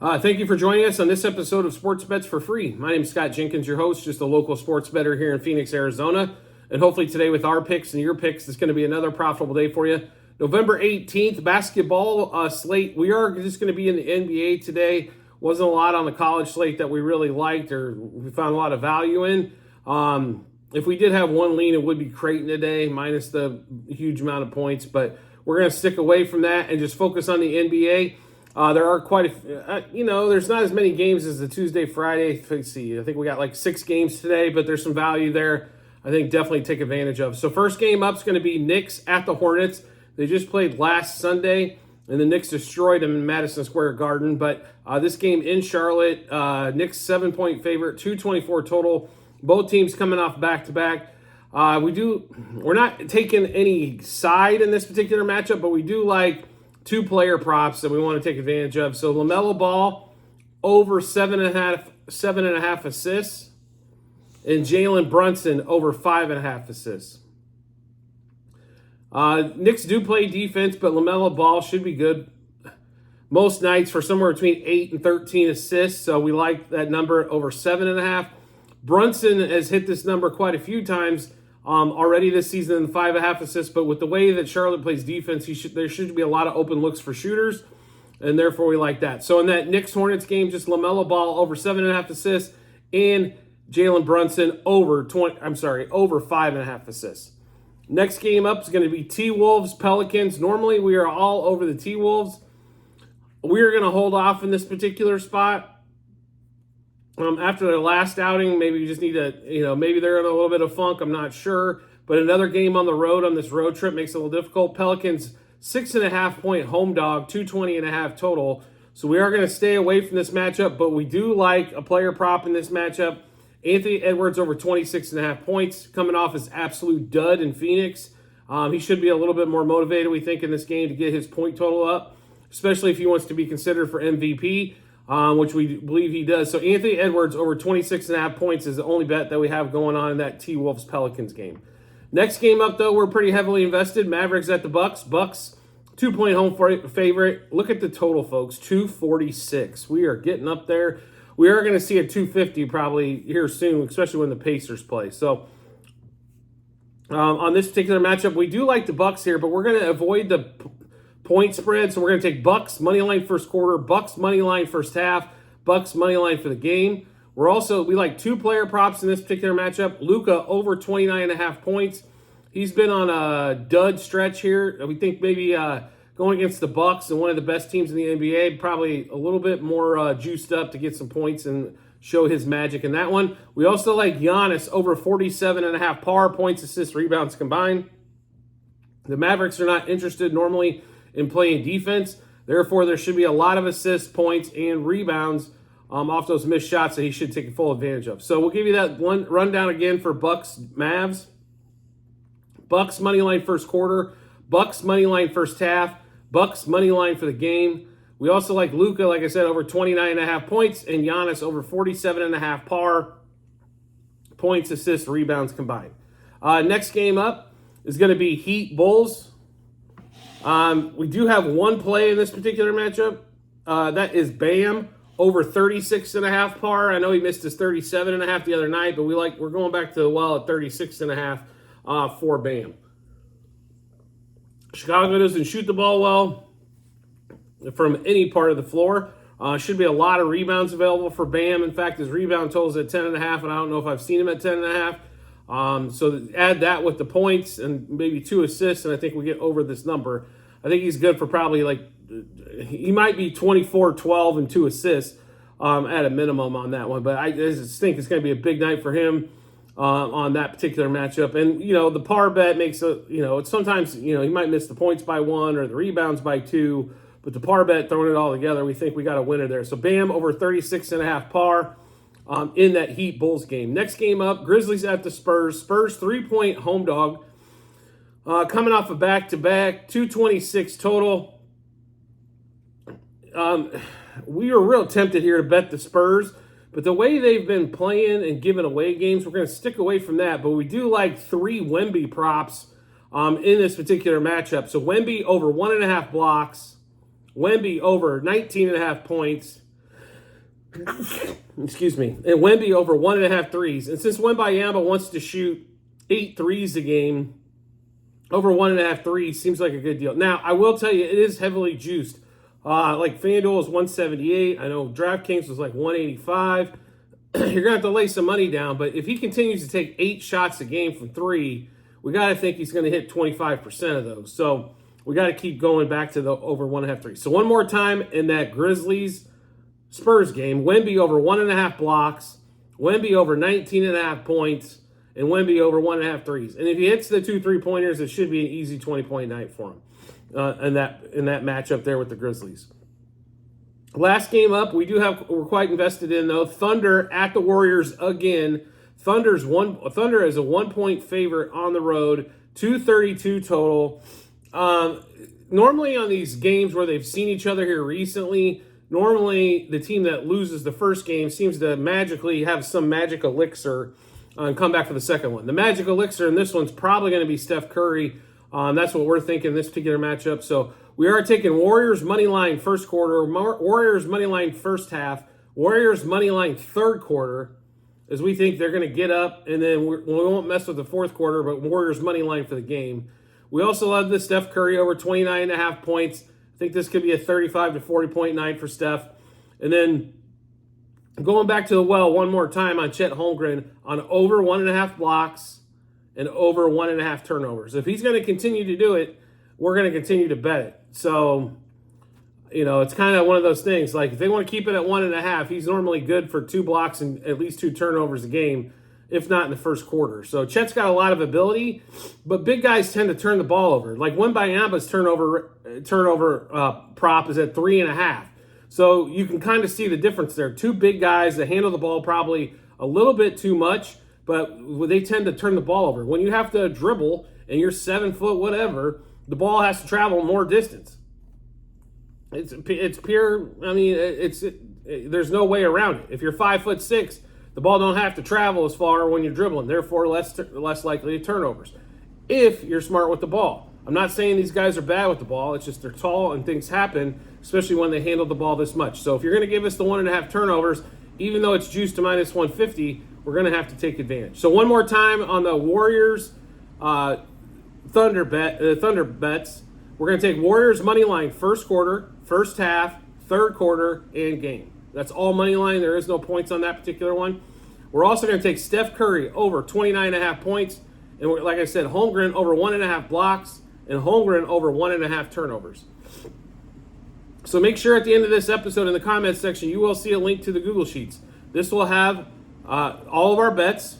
Thank you for joining us on this episode of Sports Bets for Free. My name is Scott Jenkins, your host, just a local sports bettor here in Phoenix, Arizona. And hopefully today with our picks and your picks, it's going to be another profitable day for you. November 18th, basketball slate. We are just going to be in the NBA today. Wasn't a lot on the college slate that we really liked or we found a lot of value in. If we did have one lean, it would be Creighton today, minus the huge amount of points. But we're going to stick away from that and just focus on the NBA. There are quite there's not as many games as the Tuesday, Friday. Let's see, I think we got like 6 games today, but there's some value there I think definitely take advantage of. So first game up is going to be Knicks at the Hornets. They just played last Sunday, and the Knicks destroyed them in Madison Square Garden. But this game in Charlotte, Knicks 7-point favorite, 224 total. Both teams coming off back-to-back. We're not taking any side in this particular matchup, but we do like 2 player props that we want to take advantage of. So LaMelo Ball over 7.5 assists, and Jalen Brunson over 5.5 assists. Knicks do play defense, but LaMelo Ball should be good most nights for somewhere between 8 and 13 assists. So we like that number over 7.5. Brunson has hit this number quite a few times already this season in 5.5 assists, but with the way that Charlotte plays defense, there should be a lot of open looks for shooters, and therefore we like that. So in that Knicks-Hornets game, just LaMelo Ball over 7.5 assists and Jalen Brunson over 5.5 assists. Next game up is going to be T-Wolves, Pelicans. Normally we are all over the T-Wolves. We are going to hold off in this particular spot. After their last outing, maybe you just need to, maybe they're in a little bit of funk. I'm not sure. But another game on the road on this road trip makes it a little difficult. Pelicans, 6.5-point home dog, 220.5 total. So we are going to stay away from this matchup, but we do like a player prop in this matchup. Anthony Edwards over 26.5 points, coming off his absolute dud in Phoenix. He should be a little bit more motivated, we think, in this game to get his point total up, especially if he wants to be considered for MVP. Which we believe he does. So Anthony Edwards over 26.5 points is the only bet that we have going on in that T-Wolves Pelicans game. Next game up, though, we're pretty heavily invested. Mavericks at the Bucks. Bucks, 2-point home favorite. Look at the total, folks, 246. We are getting up there. We are going to see a 250 probably here soon, especially when the Pacers play. So on this particular matchup, we do like the Bucks here, but we're going to avoid the point spread, so we're going to take Bucks money line first quarter, Bucks money line first half, Bucks money line for the game. We like 2 player props in this particular matchup. Luka over 29.5 points. He's been on a dud stretch here. We think maybe going against the Bucks and one of the best teams in the NBA, probably a little bit more juiced up to get some points and show his magic in that one. We also like Giannis over 47.5 par points, assists, rebounds combined. The Mavericks are not interested normally in playing defense. Therefore, there should be a lot of assists, points, and rebounds off those missed shots that he should take full advantage of. So we'll give you that one rundown again for Bucks Mavs. Bucks money line first quarter, Bucks money line first half, Bucks money line for the game. We also like Luka, like I said, over 29.5 points, and Giannis over 47.5 par points, assists, rebounds combined. Next game up is going to be Heat Bulls. We do have one play in this particular matchup. That is Bam over 36.5 par. I know he missed his 37.5 the other night, but we're going back to the well at 36.5 for Bam. Chicago doesn't shoot the ball well from any part of the floor. Should be a lot of rebounds available for Bam. In fact, his rebound total is at 10.5, and I don't know if I've seen him at 10.5. So add that with the points and maybe 2 assists, and I think we get over this number. I think he's good for probably he might be 24, 12, and 2 assists at a minimum on that one. But I just think it's going to be a big night for him on that particular matchup. And, the par bet makes sometimes, he might miss the points by 1 or the rebounds by 2. But the par bet, throwing it all together, we think we got a winner there. So Bam over 36.5 par. In that Heat Bulls game. Next game up, Grizzlies at the Spurs. Spurs 3-point home dog. Coming off a back-to-back, 226 total. We were real tempted here to bet the Spurs, but the way they've been playing and giving away games, we're going to stick away from that. But we do like 3 Wemby props in this particular matchup. So Wemby over 1.5 blocks, Wemby over 19.5 points, Excuse me. And Wemby over 1.5 threes. And since Wembanyama wants to shoot 8 threes a game, over 1.5 threes seems like a good deal. Now, I will tell you, it is heavily juiced. Like FanDuel is 178. I know DraftKings was like 185. You're going to have to lay some money down. But if he continues to take 8 shots a game from 3, we got to think he's going to hit 25% of those. So we got to keep going back to the over 1.5 threes. So one more time in that Grizzlies Spurs game, Wemby over 1.5 blocks, Wemby over 19.5 points, and Wemby over 1.5 threes. And if he hits the 2 3-pointers, it should be an easy 20-point night for him in that matchup there with the Grizzlies. Last game up, we're quite invested in though. Thunder at the Warriors again. Thunder is a 1-point favorite on the road, 232 total. Normally on these games where they've seen each other here recently, normally the team that loses the first game seems to magically have some magic elixir and come back for the second one. The magic elixir in this one's probably going to be Steph Curry. That's what we're thinking in this particular matchup. So we are taking Warriors money line first quarter, Warriors money line first half, Warriors money line third quarter, as we think they're going to get up, and then we won't mess with the fourth quarter, but Warriors money line for the game. We also love the Steph Curry over 29.5 points. I think this could be a 35 to 40-point night for Steph. And then going back to the well one more time on Chet Holmgren on over 1.5 blocks and over 1.5 turnovers. If he's going to continue to do it, we're going to continue to bet it. So, it's kind of one of those things. Like, if they want to keep it at 1.5, he's normally good for 2 blocks and at least 2 turnovers a game, if not in the first quarter. So Chet's got a lot of ability, but big guys tend to turn the ball over. Like Wembanyama's turnover prop is at 3.5. So you can kind of see the difference there. 2 big guys that handle the ball probably a little bit too much, but they tend to turn the ball over. When you have to dribble and you're 7 foot whatever, the ball has to travel more distance. It's pure. I mean, there's no way around it. If you're 5'6", the ball don't have to travel as far when you're dribbling. Therefore, less likely to turnovers. If you're smart with the ball. I'm not saying these guys are bad with the ball. It's just they're tall and things happen, especially when they handle the ball this much. So if you're going to give us the 1.5 turnovers, even though it's juiced to minus 150, we're going to have to take advantage. So one more time on the Warriors Thunder bets. We're going to take Warriors money line first quarter, first half, third quarter, and game. That's all money line. There is no points on that particular one. We're also going to take Steph Curry over 29.5 points. And like I said, Holmgren over 1.5 blocks and Holmgren over 1.5 turnovers. So make sure at the end of this episode in the comments section, you will see a link to the Google Sheets. This will have all of our bets,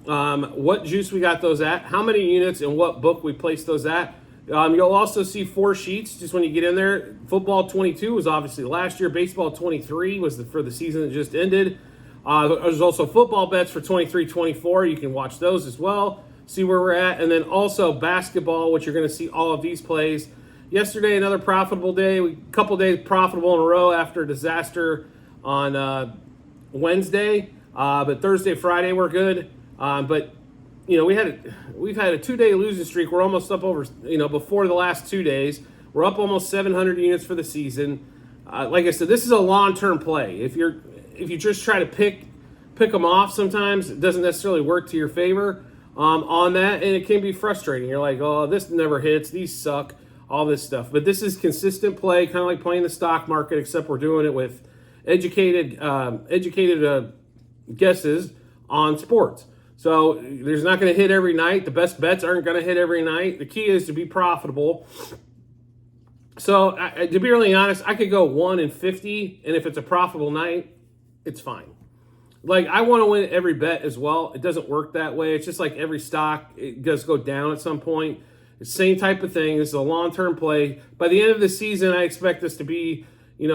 what juice we got those at, how many units, and what book we placed those at. You'll also see 4 sheets just when you get in there. Football 22 was obviously last year. Baseball 23 was for the season that just ended. There's also football bets for 23-24. You can watch those as well, see where we're at. And then also basketball, which you're going to see all of these plays. Yesterday, another profitable day. A couple days profitable in a row after a disaster on Wednesday. But Thursday, Friday were good. But we've had a 2-day losing streak. We're almost up over, before the last 2 days. We're up almost 700 units for the season. Like I said, this is a long-term play. If you just try to pick them off sometimes, it doesn't necessarily work to your favor on that, and it can be frustrating. You're like, oh, this never hits. These suck. All this stuff. But this is consistent play, kind of like playing the stock market, except we're doing it with educated guesses on sports. So there's not going to hit every night. The best bets aren't going to hit every night. The key is to be profitable. So to be really honest, I could go 1-50, and if it's a profitable night, it's fine. Like, I want to win every bet as well. It doesn't work that way. It's just like every stock, it does go down at some point. It's the same type of thing. This is a long-term play. By the end of the season, I expect this to be,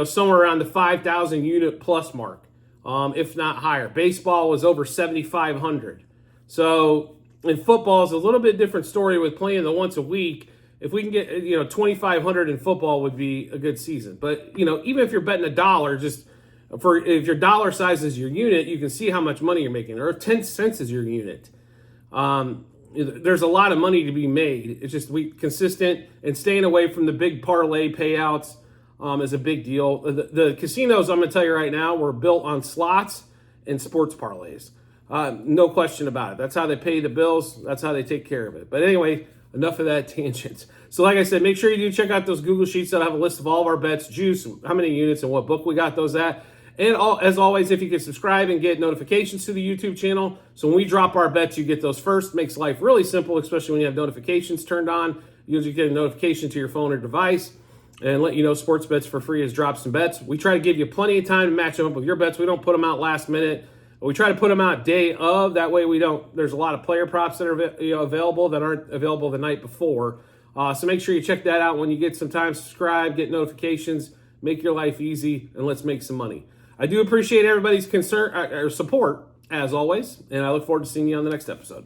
somewhere around the 5,000 unit plus mark, if not higher. Baseball was over 7,500. So in football, it's a little bit different story with playing the once a week. If we can get, 2,500 in football would be a good season. But, even if you're betting $1, if your dollar size is your unit, you can see how much money you're making, or 10 cents is your unit. There's a lot of money to be made. It's just consistent and staying away from the big parlay payouts. is a big deal. The casinos, I'm going to tell you right now, were built on slots and sports parlays. No question about it. That's how they pay the bills. That's how they take care of it. But anyway, enough of that tangent. So like I said, make sure you do check out those Google Sheets that have a list of all of our bets, juice, how many units, and what book we got those at. And as always, if you can subscribe and get notifications to the YouTube channel, so when we drop our bets, you get those first. Makes life really simple, especially when you have notifications turned on. You usually get a notification to your phone or device and let you know sports bets for free as drops and bets. We try to give you plenty of time to match them up with your bets. We don't put them out last minute. We try to put them out day of. That way we don't, there's a lot of player props that are available that aren't available the night before. So make sure you check that out when you get some time. Subscribe, get notifications, make your life easy, and let's make some money. I do appreciate everybody's concern or support, as always, and I look forward to seeing you on the next episode.